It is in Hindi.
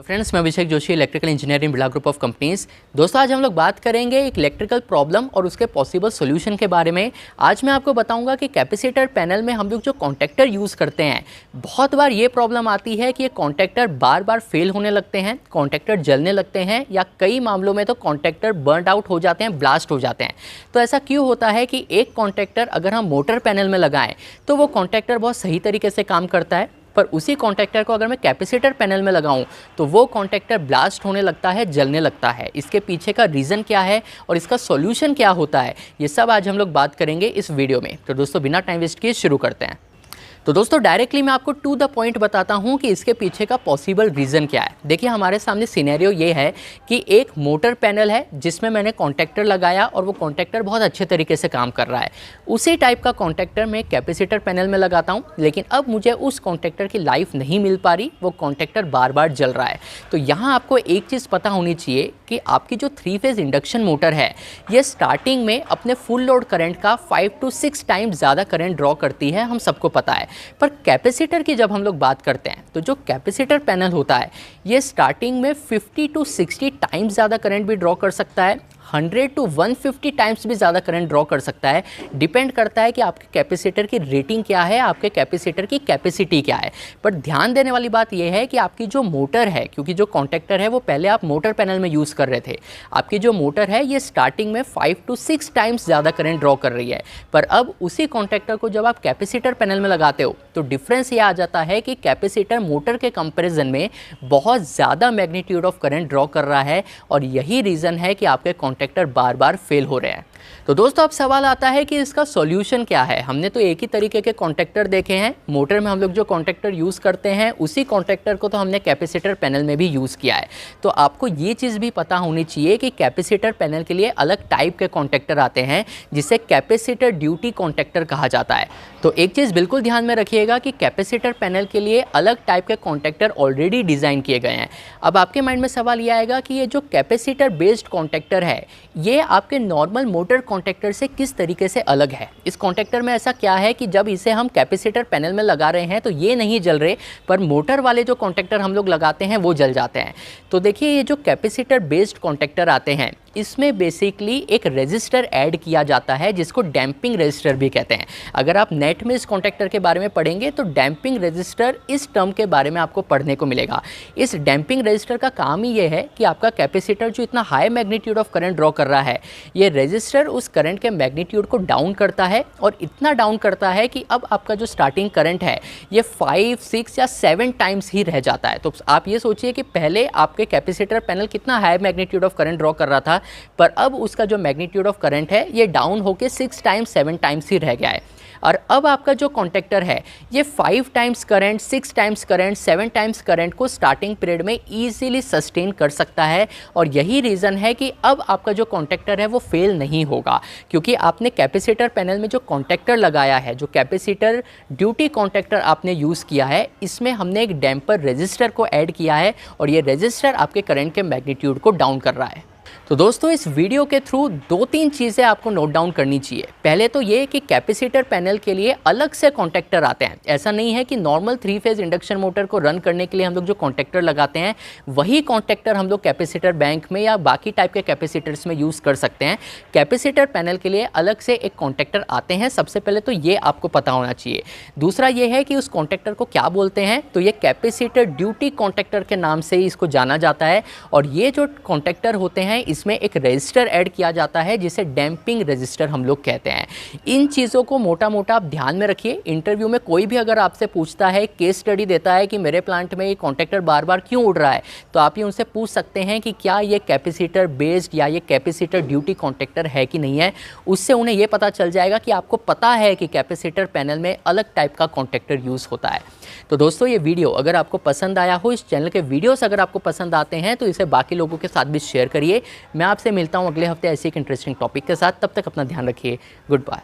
फ्रेंड्स, मैं Abhishek Joshi, electrical engineering Birla group of companies. दोस्तों, आज हम लोग बात करेंगे एक इलेक्ट्रिकल प्रॉब्लम और उसके पॉसिबल सॉल्यूशन के बारे में। आज मैं आपको बताऊंगा कि कैपेसिटर पैनल में हम लोग जो कॉन्टैक्टर यूज़ करते हैं, बहुत बार ये प्रॉब्लम आती है कि ये कॉन्टैक्टर बार बार फेल होने लगते हैं, कॉन्टैक्टर जलने लगते हैं या कई मामलों में तो कॉन्टैक्टर बर्न आउट हो जाते हैं, ब्लास्ट हो जाते हैं। तो ऐसा क्यों होता है कि एक कॉन्टैक्टर अगर हम मोटर पैनल में लगाएं तो वो कॉन्टैक्टर बहुत सही तरीके से काम करता है, पर उसी कॉन्टैक्टर को अगर मैं कैपेसिटर पैनल में लगाऊं तो वो कॉन्टैक्टर ब्लास्ट होने लगता है, जलने लगता है। इसके पीछे का रीज़न क्या है और इसका सॉल्यूशन क्या होता है, ये सब आज हम लोग बात करेंगे इस वीडियो में। तो दोस्तों, बिना टाइम वेस्ट किए शुरू करते हैं। तो दोस्तों, डायरेक्टली मैं आपको टू द पॉइंट बताता हूं कि इसके पीछे का पॉसिबल रीज़न क्या है। देखिए, हमारे सामने सिनेरियो ये है कि एक मोटर पैनल है जिसमें मैंने कॉन्टैक्टर लगाया और वो कॉन्टैक्टर बहुत अच्छे तरीके से काम कर रहा है। उसी टाइप का कॉन्टैक्टर मैं कैपेसिटर पैनल में लगाता हूं, लेकिन अब मुझे उस कॉन्टैक्टर की लाइफ नहीं मिल पा रही, वो कॉन्टैक्टर बार बार जल रहा है। तो यहाँ आपको एक चीज़ पता होनी चाहिए कि आपकी जो 3 फेज़ इंडक्शन मोटर है, ये स्टार्टिंग में अपने फुल लोड करंट का 5 to 6 टाइम्स ज़्यादा करंट ड्रॉ करती है, हम सबको पता है। पर कैपेसिटर की जब हम लोग बात करते हैं तो जो कैपेसिटर पैनल होता है, ये स्टार्टिंग में 50 to 60 टाइम्स ज़्यादा करंट भी ड्रॉ कर सकता है, 100 to 150 टाइम्स भी ज़्यादा करंट ड्रॉ कर सकता है। डिपेंड करता है कि आपके कैपेसिटर की रेटिंग क्या है, आपके कैपेसिटर की कैपेसिटी क्या है। पर ध्यान देने वाली बात यह है कि आपकी जो मोटर है, क्योंकि जो कॉन्टैक्टर है वो पहले आप मोटर पैनल में यूज़ कर रहे थे, आपकी जो मोटर है ये स्टार्टिंग में 5 to 6 टाइम्स ज़्यादा करंट ड्रॉ कर रही है। पर अब उसी कॉन्टैक्टर को जब आप कैपेसिटर पैनल में लगाते हो तो डिफरेंस ये आ जाता है कि कैपेसिटर मोटर के कंपेरिजन में बहुत ज़्यादा मैग्नीट्यूड ऑफ करंट ड्रॉ कर रहा है, और यही रीज़न है कि आपके कॉन्टैक्टर बार बार फेल हो रहे हैं। तो दोस्तों, अब सवाल आता है कि इसका सॉल्यूशन क्या है। हमने तो एक ही तरीके के कॉन्टैक्टर देखे हैं, मोटर में हम लोग जो कॉन्टैक्टर यूज़ करते हैं उसी कॉन्टैक्टर को तो हमने कैपेसिटर पैनल में भी यूज़ किया है। तो आपको ये चीज़ भी पता होनी चाहिए कि कैपेसिटर पैनल के लिए अलग टाइप के कॉन्टैक्टर आते हैं, जिसे कैपेसिटर ड्यूटी कॉन्टैक्टर कहा जाता है। तो एक चीज़ बिल्कुल ध्यान में रखिएगा कि कैपेसिटर पैनल के लिए अलग टाइप के कॉन्टैक्टर ऑलरेडी डिज़ाइन किए गए हैं। अब आपके माइंड में सवाल ये आएगा कि ये जो कैपेसिटर बेस्ड कॉन्टैक्टर है, ये आपके नॉर्मल मोटर कॉन्टैक्टर से किस तरीके से अलग है। इस कॉन्टैक्टर में ऐसा क्या है कि जब इसे हम कैपेसिटर पैनल में लगा रहे हैं तो ये नहीं जल रहे, पर मोटर वाले जो कॉन्टैक्टर हम लोग लगाते हैं वो जल जाते हैं। तो देखिए, ये जो कैपेसिटर बेस्ड कॉन्टैक्टर आते हैं, इसमें बेसिकली एक रेजिस्टर ऐड किया जाता है जिसको डैम्पिंग रेजिस्टर भी कहते हैं। अगर आप नेट में इस कॉन्टैक्टर के बारे में पढ़ेंगे तो डैम्पिंग रेजिस्टर इस टर्म के बारे में आपको पढ़ने को मिलेगा। इस डैम्पिंग रेजिस्टर का काम ही ये है कि आपका कैपेसिटर जो इतना high magnitude of current draw कर रहा है, ये रेजिस्टर उस करंट के मैग्नीट्यूड को डाउन करता है, और इतना डाउन करता है कि अब आपका जो स्टार्टिंग करंट है ये 5, 6 या 7 टाइम्स ही रह जाता है। तो आप ये सोचिए कि पहले आपके कैपेसिटर पैनल कितना high magnitude of current draw कर रहा था, पर अब उसका जो मैग्नीट्यूड ऑफ करंट है ये डाउन होकर 6 टाइम्स 7 टाइम्स ही रह गया है। और अब आपका जो कॉन्टैक्टर है ये 5 times current, 6 times current, 7 times current को स्टार्टिंग पीरियड में ईजिली सस्टेन कर सकता है। और यही रीज़न है कि अब आपका जो कॉन्टैक्टर है वो फेल नहीं होगा, क्योंकि आपने कैपेसिटर पैनल में जो कॉन्टैक्टर लगाया है, जो कैपेसिटर ड्यूटी कॉन्टैक्टर आपने यूज़ किया है, इसमें हमने एक डैम्पर रेजिस्टर को ऐड किया है, और ये रेजिस्टर आपके करंट के मैग्नीट्यूड को डाउन कर रहा है। तो दोस्तों, इस वीडियो के थ्रू 2-3 चीज़ें आपको नोट डाउन करनी चाहिए। पहले तो ये कि कैपेसिटर पैनल के लिए अलग से कॉन्टैक्टर आते हैं। ऐसा नहीं है कि नॉर्मल 3 फेज़ इंडक्शन मोटर को रन करने के लिए हम लोग जो कॉन्टैक्टर लगाते हैं वही कॉन्टैक्टर हम लोग कैपेसिटर बैंक में या बाकी टाइप के कैपेसिटर्स में यूज़ कर सकते हैं। कैपेसिटर पैनल के लिए अलग से एक कॉन्टैक्टर आते हैं, सबसे पहले तो ये आपको पता होना चाहिए। दूसरा ये है कि उस कॉन्टैक्टर को क्या बोलते हैं, तो ये कैपेसिटर ड्यूटी कॉन्टैक्टर के नाम से ही इसको जाना जाता है। और ये जो कॉन्टैक्टर होते हैं इसमें एक रेजिस्टर ऐड किया जाता है जिसे डैम्पिंग रेजिस्टर हम लोग कहते हैं। इन चीज़ों को मोटा मोटा आप ध्यान में रखिए। इंटरव्यू में कोई भी अगर आपसे पूछता है, केस स्टडी देता है कि मेरे प्लांट में ये कॉन्टैक्टर बार बार क्यों उड़ रहा है, तो आप ये उनसे पूछ सकते हैं कि क्या ये कैपेसिटर बेस्ड या ये कैपेसिटर ड्यूटी कॉन्टैक्टर है कि नहीं है। उससे उन्हें ये पता चल जाएगा कि आपको पता है कि कैपेसिटर पैनल में अलग टाइप का कॉन्टैक्टर यूज़ होता है। तो दोस्तों, ये वीडियो अगर आपको पसंद आया हो, इस चैनल के वीडियोस अगर आपको पसंद आते हैं तो इसे बाकी लोगों के साथ भी शेयर करिए। मैं आपसे मिलता हूँ अगले हफ्ते ऐसे एक इंटरेस्टिंग टॉपिक के साथ। तब तक अपना ध्यान रखिए। Good bye.